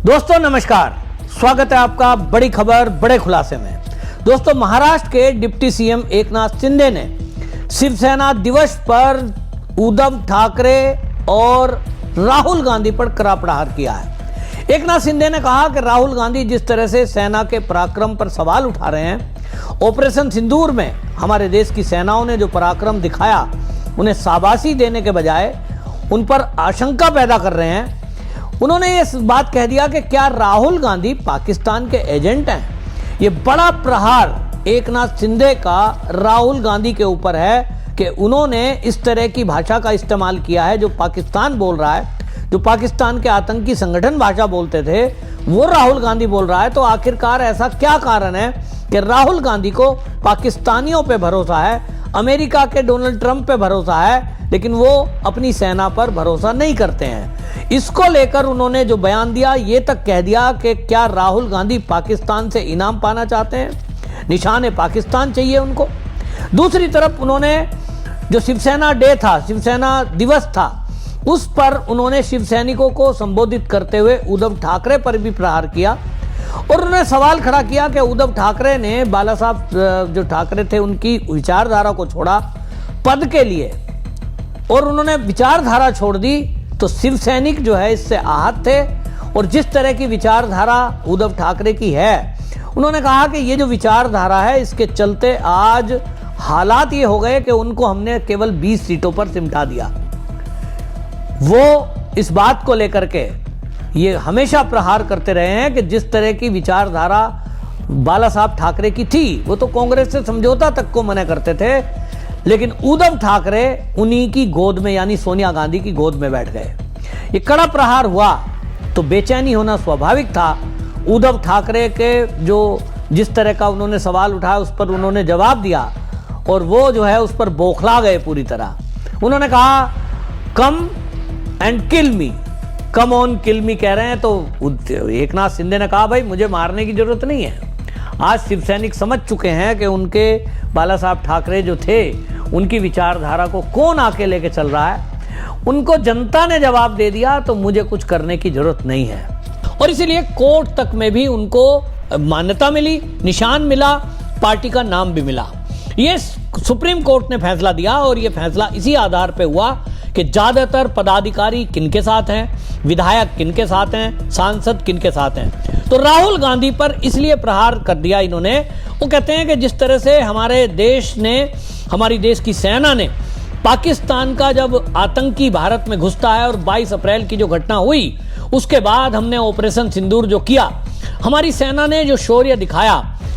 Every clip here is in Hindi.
दोस्तों नमस्कार, स्वागत है आपका बड़ी खबर बड़े खुलासे में। दोस्तों, महाराष्ट्र के डिप्टी सीएम एकनाथ शिंदे ने शिवसेना दिवस पर उद्धव ठाकरे और राहुल गांधी पर कड़ा प्रहार किया है। एकनाथ शिंदे ने कहा कि राहुल गांधी जिस तरह से सेना के पराक्रम पर सवाल उठा रहे हैं, ऑपरेशन सिंदूर में हमारे देश की सेनाओं ने जो पराक्रम दिखाया, उन्हें शाबाशी देने के बजाय उन पर आशंका पैदा कर रहे हैं। उन्होंने ये बात कह दिया कि क्या राहुल गांधी पाकिस्तान के एजेंट हैं। ये बड़ा प्रहार एकनाथ शिंदे का राहुल गांधी के ऊपर है कि उन्होंने इस तरह की भाषा का इस्तेमाल किया है जो पाकिस्तान बोल रहा है, जो पाकिस्तान के आतंकी संगठन भाषा बोलते थे, वो राहुल गांधी बोल रहा है। तो आखिरकार ऐसा क्या कारण है कि राहुल गांधी को पाकिस्तानियों पे भरोसा है, अमेरिका के डोनाल्ड ट्रंप पे भरोसा है, लेकिन वो अपनी सेना पर भरोसा नहीं करते हैं। इसको लेकर उन्होंने जो बयान दिया, ये तक कह दिया कि क्या राहुल गांधी पाकिस्तान से इनाम पाना चाहते हैं, निशाने पाकिस्तान चाहिए उनको। दूसरी तरफ उन्होंने जो शिवसेना डे था, शिवसेना दिवस था, उस पर उन्होंने शिवसैनिकों को संबोधित करते हुए उद्धव ठाकरे पर भी प्रहार किया और उन्होंने सवाल खड़ा किया कि उद्धव ठाकरे ने बाला साहब जो ठाकरे थे उनकी विचारधारा को छोड़ा पद के लिए, और उन्होंने विचारधारा छोड़ दी तो शिवसैनिक जो है इससे आहत थे। और जिस तरह की विचारधारा उद्धव ठाकरे की है, उन्होंने कहा कि ये जो विचारधारा है, इसके चलते आज हालात ये हो गए कि उनको हमने केवल 20 सीटों पर सिमटा दिया। वो इस बात को लेकर के ये हमेशा प्रहार करते रहे हैं कि जिस तरह की विचारधारा बाला साहब ठाकरे की थी, वो तो कांग्रेस से समझौता तक को मना करते थे, लेकिन उद्धव ठाकरे उन्हीं की गोद में यानी सोनिया गांधी की गोद में बैठ गए। ये कड़ा प्रहार हुआ तो बेचैनी होना स्वाभाविक था। उद्धव ठाकरे के जो जिस तरह का उन्होंने सवाल उठाया, उस पर उन्होंने जवाब दिया और वो जो है उस पर बौखला गए पूरी तरह। उन्होंने कहा come and kill me, come on किल मी कह रहे हैं। तो एकनाथ शिंदे ने कहा भाई मुझे मारने की जरूरत नहीं है। आज शिवसैनिक समझ चुके हैं कि उनके बाला साहब ठाकरे जो थे, उनकी विचारधारा को कौन आके लेके चल रहा है। उनको जनता ने जवाब दे दिया तो मुझे कुछ करने की जरूरत नहीं है। और इसीलिए कोर्ट तक में भी उनको मान्यता मिली, निशान मिला, पार्टी का नाम भी मिला। ये सुप्रीम कोर्ट ने फैसला दिया और ये फैसला इसी आधार पे हुआ कि ज्यादातर पदाधिकारी किनके साथ हैं, विधायक किनके साथ हैं, सांसद किनके साथ हैं। तो राहुल गांधी पर इसलिए प्रहार कर दिया इन्होंने। वो कहते हैं कि जिस तरह से हमारे देश ने, हमारी देश की सेना ने पाकिस्तान का जब आतंकी भारत में घुसता है और 22 अप्रैल की जो घटना हुई, उसके बाद हमने ऑपरेशन सिंदूर जो किया, हमारी सेना ने जो शौर्य दिखाया,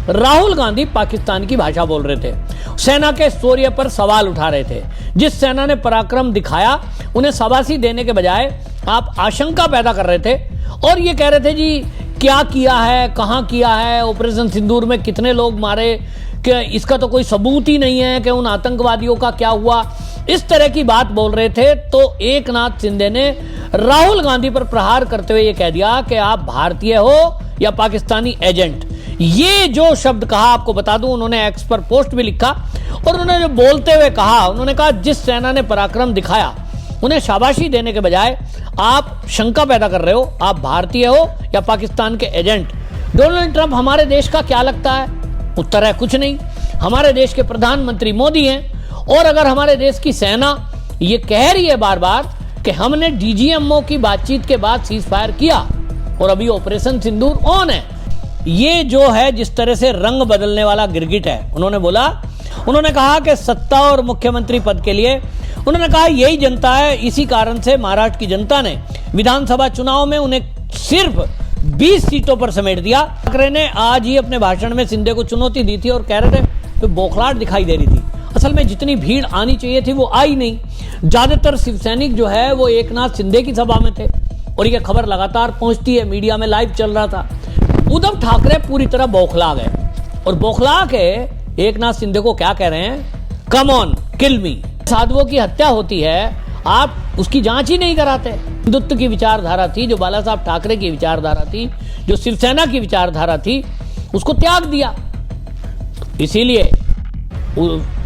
राहुल गांधी पाकिस्तान की भाषा बोल रहे थे, सेना के शौर्य पर सवाल उठा रहे थे। जिस सेना ने पराक्रम दिखाया, उन्हें शाबाशी देने के बजाय आप आशंका पैदा कर रहे थे और ये कह रहे थे जी क्या किया है, कहां किया है, ऑपरेशन सिंदूर में कितने लोग मारे, कि इसका तो कोई सबूत ही नहीं है कि उन आतंकवादियों का क्या हुआ। इस तरह की बात बोल रहे थे। तो एकनाथ शिंदे ने राहुल गांधी पर प्रहार करते हुए ये कह दिया कि आप भारतीय हो या पाकिस्तानी एजेंट। ये जो शब्द कहा आपको बता दूं, उन्होंने एक्स पर पोस्ट भी लिखा और उन्होंने जो बोलते हुए कहा, उन्होंने कहा जिस सेना ने पराक्रम दिखाया, उन्हें शाबाशी देने के बजाय आप शंका पैदा कर रहे हो, आप भारतीय हो या पाकिस्तान के एजेंट। डोनाल्ड ट्रंप हमारे देश का क्या लगता है? उत्तर है कुछ नहीं। हमारे देश के प्रधानमंत्री मोदी हैं। और अगर हमारे देश की सेना ये कह रही है बार बार कि हमने डीजीएमओ की बातचीत के बाद सीज फायर किया और अभी ऑपरेशन सिंदूर ऑन है, ये जो है जिस तरह से रंग बदलने वाला गिरगिट है। उन्होंने बोला, उन्होंने कहा कि सत्ता और मुख्यमंत्री पद के लिए, उन्होंने कहा यही जनता है, इसी कारण से महाराष्ट्र की जनता ने विधानसभा चुनाव में उन्हें सिर्फ 20 सीटों पर समेट दिया। ठाकरे ने आज ही अपने भाषण में शिंदे को चुनौती दी थी और कह रहे थे तो बौखलाहट दिखाई दे रही थी। असल में जितनी भीड़ आनी चाहिए थी वो आई नहीं। ज्यादातर शिवसैनिक जो है वो एकनाथ शिंदे की सभा में थे और ये खबर लगातार पहुंचती है, मीडिया में लाइव चल रहा था। उद्धव ठाकरे पूरी तरह बौखला गए और बौखला के एकनाथ शिंदे को क्या कह रहे हैं, कम ऑन किल मी। साधुओं की हत्या होती है, आप उसकी जांच ही नहीं कराते। हिंदुत्व की विचारधारा थी, जो बाला साहब ठाकरे की विचारधारा थी, जो शिवसेना की विचारधारा थी, उसको त्याग दिया। इसीलिए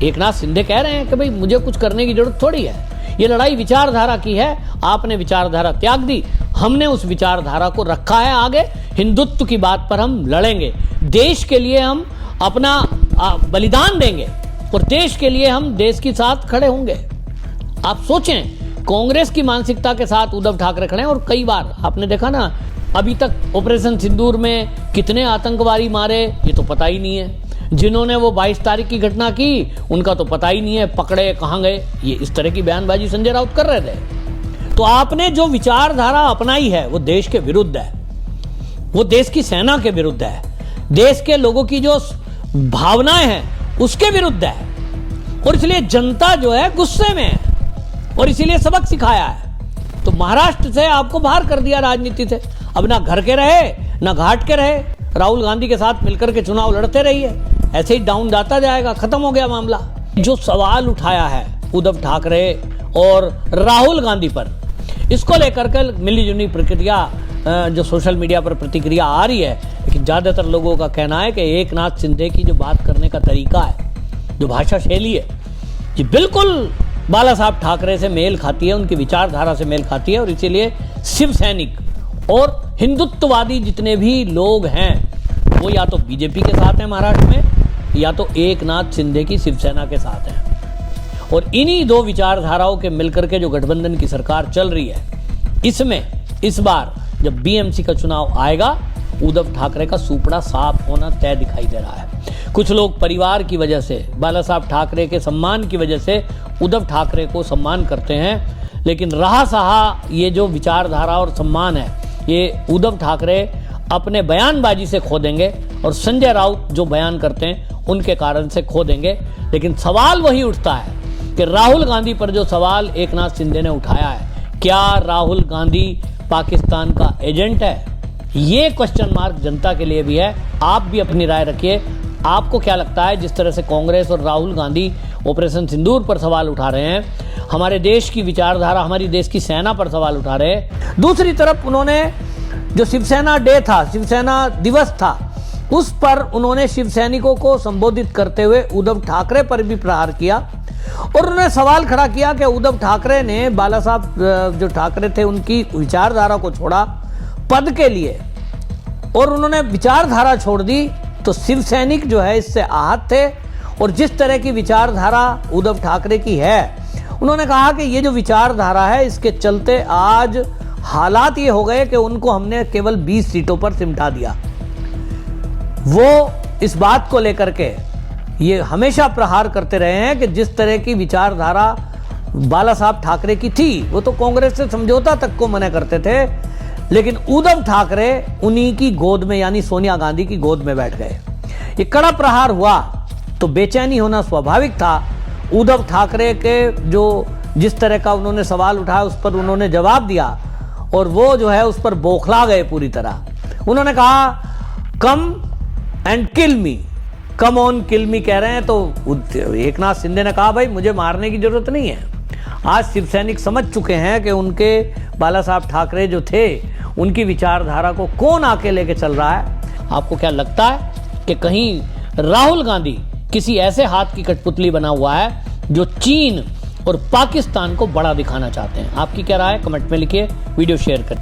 एकनाथ शिंदे कह रहे हैं कि भाई मुझे कुछ करने की जरूरत थोड़ी है, ये लड़ाई विचारधारा की है, आपने विचारधारा त्याग दी, हमने उस विचारधारा को रखा है आगे। हिंदुत्व की बात पर हम लड़ेंगे, देश के लिए हम अपना बलिदान देंगे और देश के लिए हम देश के साथ खड़े होंगे। आप सोचें, कांग्रेस की मानसिकता के साथ उद्धव ठाकरे खड़े हैं। और कई बार आपने देखा ना, अभी तक ऑपरेशन सिंदूर में कितने आतंकवादी मारे ये तो पता ही नहीं है। जिन्होंने वो 22 तारीख की घटना की उनका तो पता ही नहीं है, पकड़े कहाँ गए। ये इस तरह की बयानबाजी संजय राउत कर रहे थे। तो आपने जो विचारधारा अपनाई है वो देश के विरुद्ध है, वो देश की सेना के विरुद्ध है, देश के लोगों की जो भावनाएं हैं उसके विरुद्ध है। और इसलिए जनता जो है गुस्से में है और इसीलिए सबक सिखाया है। तो महाराष्ट्र से आपको बाहर कर दिया राजनीति से। अब ना घर के रहे ना घाट के रहे, राहुल गांधी के साथ मिलकर के चुनाव लड़ते रहिए, ऐसे ही डाउन जाता जाएगा, खत्म हो गया मामला। जो सवाल उठाया है उद्धव ठाकरे और राहुल गांधी पर, इसको लेकर के मिली जुली प्रतिक्रिया जो सोशल मीडिया पर प्रतिक्रिया आ रही है, लेकिन ज्यादातर लोगों का कहना है कि एकनाथ शिंदे की जो बात करने का तरीका है, जो भाषा शैली है, ये बिल्कुल बाला साहब ठाकरे से मेल खाती है, उनकी विचारधारा से मेल खाती है। और इसीलिए शिव सैनिक और हिंदुत्ववादी जितने भी लोग हैं वो या तो बीजेपी के साथ हैं महाराष्ट्र में, या तो एकनाथ शिंदे की शिवसेना के साथ हैं। और इन्हीं दो विचारधाराओं के मिलकर के जो गठबंधन की सरकार चल रही है, इसमें इस बार जब बीएमसी का चुनाव आएगा, उद्धव ठाकरे का सुपड़ा साफ होना तय दिखाई दे रहा है। कुछ लोग परिवार की वजह से, बाला साहब ठाकरे के सम्मान की वजह से उद्धव ठाकरे को सम्मान करते हैं, लेकिन रहा सहा ये जो विचारधारा और सम्मान है ये उद्धव ठाकरे अपने बयानबाजी से खो देंगे और संजय राउत जो बयान करते हैं उनके कारण से खो देंगे। लेकिन सवाल वही उठता है कि राहुल गांधी पर जो सवाल एकनाथ शिंदे ने उठाया है, क्या राहुल गांधी पाकिस्तान का एजेंट है? ये क्वेश्चन मार्क जनता के लिए भी है। आप भी अपनी राय रखिए, आपको क्या लगता है? जिस तरह से कांग्रेस और राहुल गांधी ऑपरेशन सिंदूर पर सवाल उठा रहे हैं, हमारे देश की विचारधारा, हमारी देश की सेना पर सवाल उठा रहे हैं, दूसरी तरफ उन्होंने जो शिवसेना डे था, शिवसेना दिवस था, उस पर उन्होंने शिव सैनिकों को संबोधित करते हुए उद्धव ठाकरे पर भी प्रहार किया और उन्होंने सवाल खड़ा किया कि उद्धव ठाकरे ने बाला साहब जो ठाकरे थे उनकी विचारधारा को छोड़ा पद के लिए, और उन्होंने विचारधारा छोड़ दी तो शिव सैनिक जो है इससे आहत थे। और जिस तरह की विचारधारा उद्धव ठाकरे की है, उन्होंने कहा कि ये जो विचारधारा है इसके चलते आज हालात ये हो गए कि उनको हमने केवल 20 सीटों पर सिमटा दिया। वो इस बात को लेकर के ये हमेशा प्रहार करते रहे हैं कि जिस तरह की विचारधारा बाला साहब ठाकरे की थी, वो तो कांग्रेस से समझौता तक को मना करते थे, लेकिन उद्धव ठाकरे उन्हीं की गोद में यानी सोनिया गांधी की गोद में बैठ गए। ये कड़ा प्रहार हुआ तो बेचैनी होना स्वाभाविक था। उद्धव ठाकरे के जो जिस तरह का उन्होंने सवाल उठाया उस पर उन्होंने जवाब दिया और वो जो है उस पर बौखला गए पूरी तरह। उन्होंने कहा come and kill me, come on किल मी कह रहे हैं, तो एकनाथ शिंदे ने कहा भाई मुझे मारने की जरूरत नहीं है। आज शिव सैनिक समझ चुके हैं कि उनके बाला साहब ठाकरे जो थे उनकी विचारधारा को कौन आके लेके चल रहा है। आपको क्या लगता है कि कहीं राहुल गांधी किसी ऐसे हाथ की कठपुतली बना हुआ है जो चीन और पाकिस्तान को बड़ा दिखाना चाहते हैं? आपकी क्या राय है? कमेंट में लिखिए, वीडियो शेयर करिए।